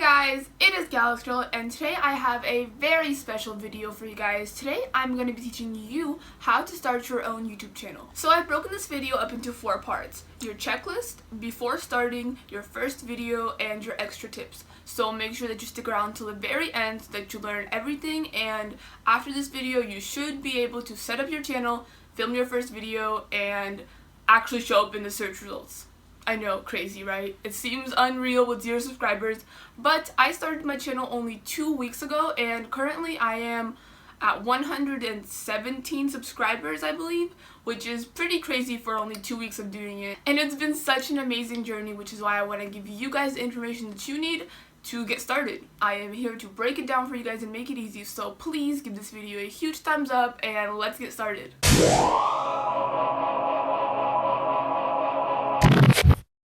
guys, it is Galax Girl, and today I have a very special video for you guys. Today I'm going to be teaching you how to start your own YouTube channel. So I've broken this video up into 4 parts: your checklist, before starting, your first video, and your extra tips. So make sure that you stick around till the very end so that you learn everything, and after this video you should be able to set up your channel, film your first video, and actually show up in the search results. I know, crazy, right? It seems unreal with 0 subscribers, but I started my channel only 2 weeks ago, and currently I am at 117 subscribers, I believe, which is pretty crazy for only 2 weeks of doing it. And it's been such an amazing journey, which is why I want to give you guys the information that you need to get started. I am here to break it down for you guys and make it easy, so please give this video a huge thumbs up and let's get started.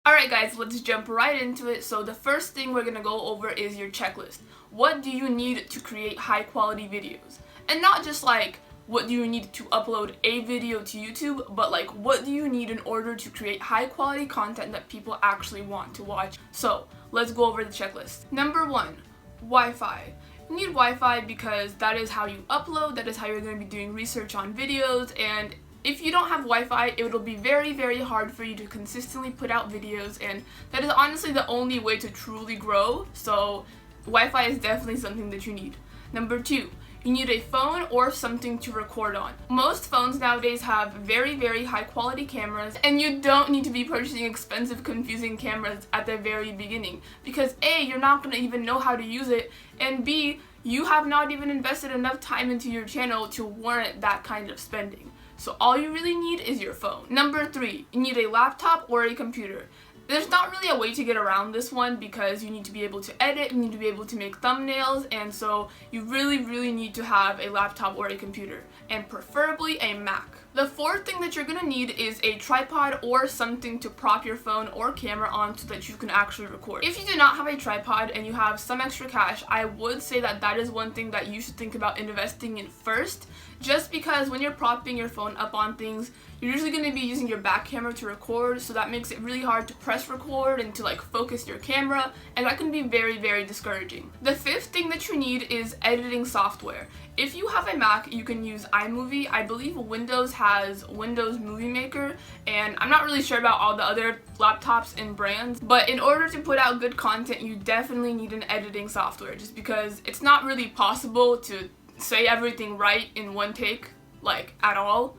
Alright guys, let's jump right into it. So the first thing we're going to go over is your checklist. What do you need to create high quality videos? And not just like what do you need to upload a video to YouTube, but like what do you need in order to create high quality content that people actually want to watch. So let's go over the checklist. Number 1, Wi-Fi. You need Wi-Fi because that is how you upload, that is how you're going to be doing research on videos, and if you don't have Wi-Fi, it will be very, very hard for you to consistently put out videos, and that is honestly the only way to truly grow, so Wi-Fi is definitely something that you need. Number 2, you need a phone or something to record on. Most phones nowadays have very, very high quality cameras, and you don't need to be purchasing expensive, confusing cameras at the very beginning, because A, you're not going to even know how to use it, and B, you have not even invested enough time into your channel to warrant that kind of spending. So all you really need is your phone. Number 3, you need a laptop or a computer. There's not really a way to get around this one because you need to be able to edit, you need to be able to make thumbnails, and so you really need to have a laptop or a computer, and preferably a Mac. The 4th thing that you're going to need is a tripod or something to prop your phone or camera on so that you can actually record. If you do not have a tripod and you have some extra cash, I would say that that is one thing that you should think about investing in first, just because when you're propping your phone up on things, you're usually going to be using your back camera to record, so that makes it really hard to press record and to like focus your camera, and that can be very discouraging. The 5th thing that you need is editing software. If you have a Mac, you can use iMovie. I believe Windows has Windows Movie Maker, and I'm not really sure about all the other laptops and brands, but in order to put out good content, you definitely need an editing software, just because it's not really possible to say everything right in one take, like at all.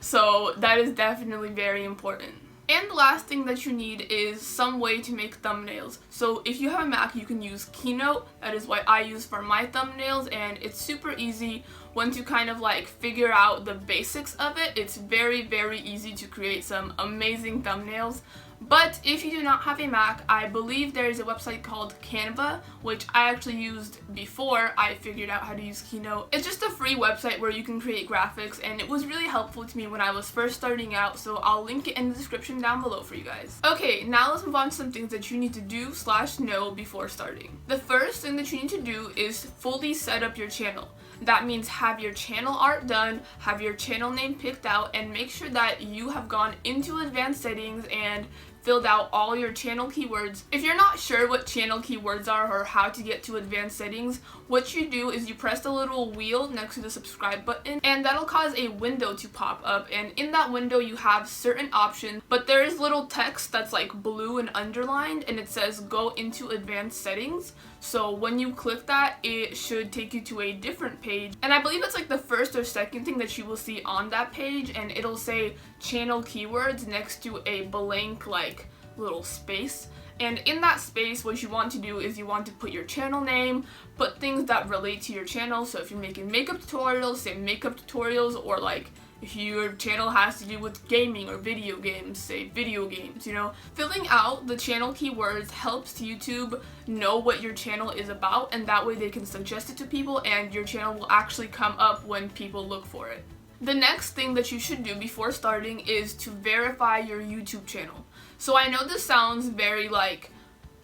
So that is definitely very important. And the last thing that you need is some way to make thumbnails. So if you have a Mac, you can use Keynote. That is what I use for my thumbnails, and it's super easy. Once you kind of like figure out the basics of it, it's very easy to create some amazing thumbnails. But if you do not have a Mac, I believe there is a website called Canva, which I actually used before I figured out how to use Keynote. It's just a free website where you can create graphics, and it was really helpful to me when I was first starting out, so I'll link it in the description down below for you guys. Okay, now let's move on to some things that you need to do / know before starting. The first thing that you need to do is fully set up your channel. That means have your channel art done, have your channel name picked out, and make sure that you have gone into advanced settings and filled out all your channel keywords. If you're not sure what channel keywords are or how to get to advanced settings, what you do is you press the little wheel next to the subscribe button, and that'll cause a window to pop up, and in that window you have certain options, but there is little text that's like blue and underlined, and it says go into advanced settings. So when you click that, it should take you to a different page, and I believe it's like the first or second thing that you will see on that page, and it'll say channel keywords next to a blank like little space. And in that space, what you want to do is you want to put your channel name, put things that relate to your channel. So if you're making makeup tutorials, say makeup tutorials, or like if your channel has to do with gaming or video games, say video games, you know. Filling out the channel keywords helps YouTube know what your channel is about, and that way they can suggest it to people and your channel will actually come up when people look for it. The next thing that you should do before starting is to verify your YouTube channel. So I know this sounds very like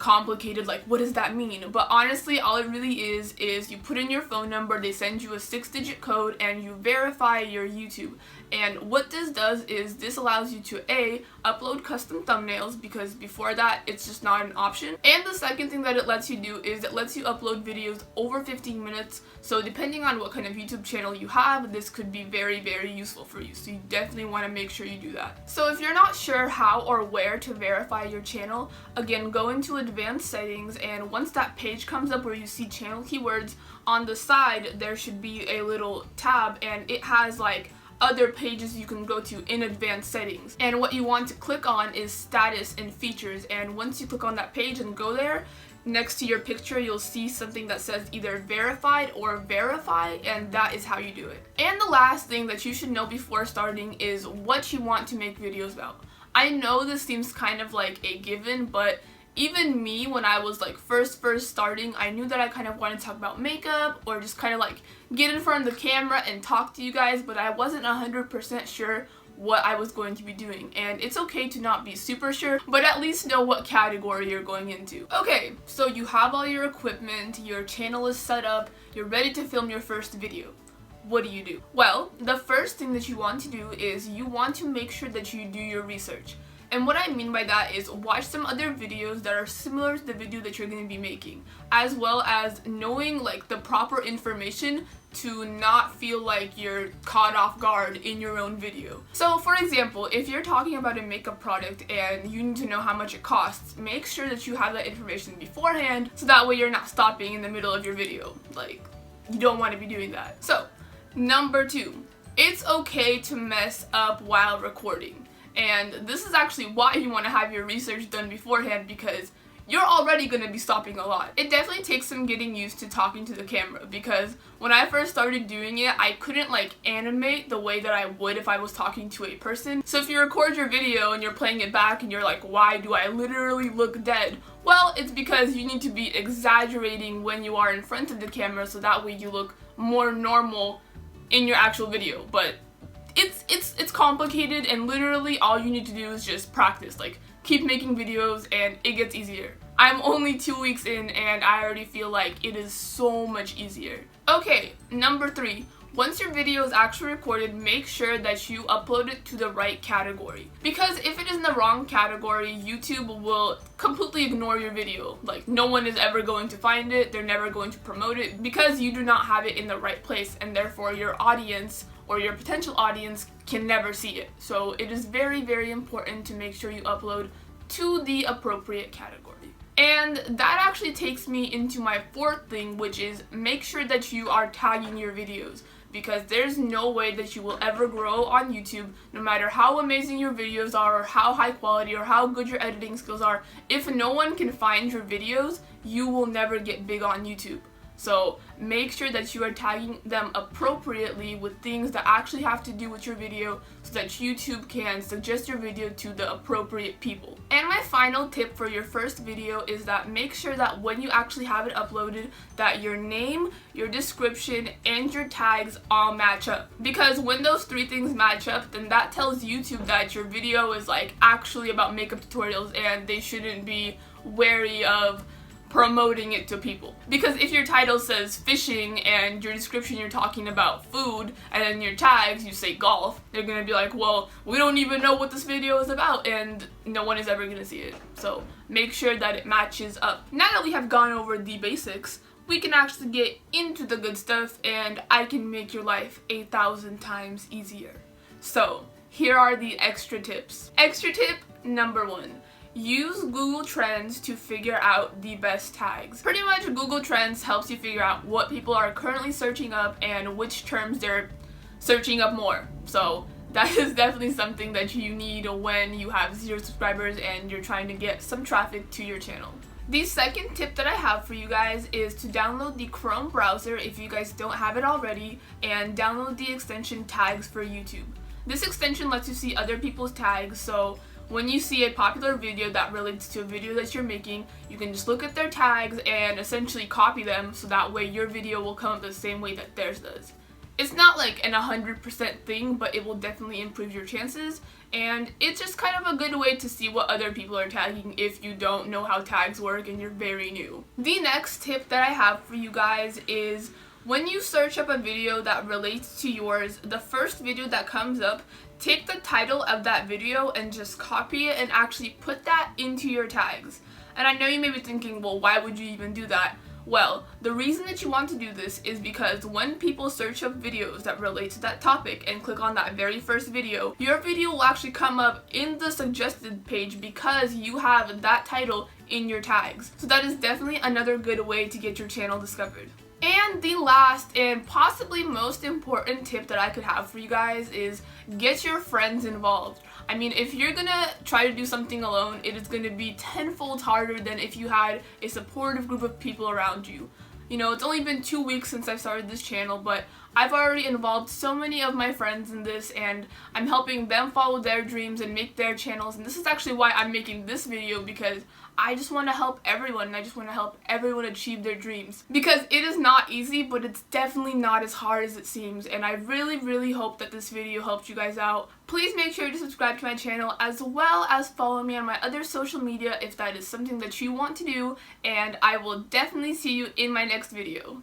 complicated, like what does that mean? But honestly, all it really is you put in your phone number, they send you a 6-digit code, and you verify your YouTube. And what this does is this allows you to A, upload custom thumbnails, because before that it's just not an option. And the second thing that it lets you do is it lets you upload videos over 15 minutes. So depending on what kind of YouTube channel you have, this could be very, very useful for you. So you definitely want to make sure you do that. So if you're not sure how or where to verify your channel, again, go into advanced settings, and once that page comes up where you see channel keywords, on the side there should be a little tab, and it has like other pages you can go to in advanced settings. And what you want to click on is status and features, and once you click on that page and go there, next to your picture you'll see something that says either verified or verify, and that is how you do it. And the last thing that you should know before starting is what you want to make videos about. I know this seems kind of like a given, but even me, when I was like first starting, I knew that I kind of wanted to talk about makeup or just kind of like get in front of the camera and talk to you guys, but I wasn't 100% sure what I was going to be doing. And it's okay to not be super sure, but at least know what category you're going into. Okay, so you have all your equipment, your channel is set up, you're ready to film your first video. What do? Well, the first thing that you want to do is you want to make sure that you do your research. And what I mean by that is watch some other videos that are similar to the video that you're going to be making, as well as knowing like the proper information to not feel like you're caught off guard in your own video. So for example, if you're talking about a makeup product and you need to know how much it costs, make sure that you have that information beforehand, so that way you're not stopping in the middle of your video. Like, you don't want to be doing that. So number 2, it's okay to mess up while recording. And this is actually why you want to have your research done beforehand, because you're already going to be stopping a lot. It definitely takes some getting used to talking to the camera, because when I first started doing it, I couldn't like animate the way that I would if I was talking to a person. So if you record your video and you're playing it back and you're like, why do I literally look dead? Well, it's because you need to be exaggerating when you are in front of the camera, so that way you look more normal in your actual video. But it's complicated, and literally all you need to do is just practice. Like, keep making videos and it gets easier. I'm only 2 weeks in and I already feel like it is so much easier. Okay, number 3. Once your video is actually recorded, make sure that you upload it to the right category. Because if it is in the wrong category, YouTube will completely ignore your video. Like, no one is ever going to find it, they're never going to promote it, because you do not have it in the right place, and therefore your audience or your potential audience can never see it. So it is very, very important to make sure you upload to the appropriate category. And that actually takes me into my 4th thing, which is make sure that you are tagging your videos, because there's no way that you will ever grow on YouTube, no matter how amazing your videos are or how high quality or how good your editing skills are. If no one can find your videos, you will never get big on YouTube. So make sure that you are tagging them appropriately with things that actually have to do with your video, so that YouTube can suggest your video to the appropriate people. And my final tip for your first video is that make sure that when you actually have it uploaded, that your name, your description, and your tags all match up. Because when those 3 things match up, then that tells YouTube that your video is like actually about makeup tutorials, and they shouldn't be wary of promoting it to people. Because if your title says fishing and your description you're talking about food, and then your tags you say golf, they're gonna be like, well, we don't even know what this video is about, and no one is ever gonna see it. So make sure that it matches up. Now that we have gone over the basics, we can actually get into the good stuff, and I can make your life 1,000 times easier. So here are the extra tips. Extra tip number 1. Use Google Trends to figure out the best tags. Pretty much Google Trends helps you figure out what people are currently searching up and which terms they're searching up more. So that is definitely something that you need when you have 0 subscribers and you're trying to get some traffic to your channel. The second tip that I have for you guys is to download the Chrome browser if you guys don't have it already, and download the extension Tags for YouTube. This extension lets you see other people's tags, so when you see a popular video that relates to a video that you're making, you can just look at their tags and essentially copy them, so that way your video will come up the same way that theirs does. It's not like an 100% thing, but it will definitely improve your chances, and it's just kind of a good way to see what other people are tagging if you don't know how tags work and you're very new. The next tip that I have for you guys is when you search up a video that relates to yours, the first video that comes up, take the title of that video and just copy it and actually put that into your tags. And I know you may be thinking, well, why would you even do that? Well, the reason that you want to do this is because when people search up videos that relate to that topic and click on that very first video, your video will actually come up in the suggested page because you have that title in your tags. So that is definitely another good way to get your channel discovered. And the last and possibly most important tip that I could have for you guys is get your friends involved. I mean, if you're gonna try to do something alone, it is gonna be tenfold harder than if you had a supportive group of people around you. You know, it's only been 2 weeks since I started this channel, but I've already involved so many of my friends in this, and I'm helping them follow their dreams and make their channels. And this is actually why I'm making this video, because I just want to help everyone, and I just want to help everyone achieve their dreams. Because it is not easy, but it's definitely not as hard as it seems, and I really hope that this video helped you guys out. Please make sure to subscribe to my channel, as well as follow me on my other social media if that is something that you want to do, and I will definitely see you in my next video.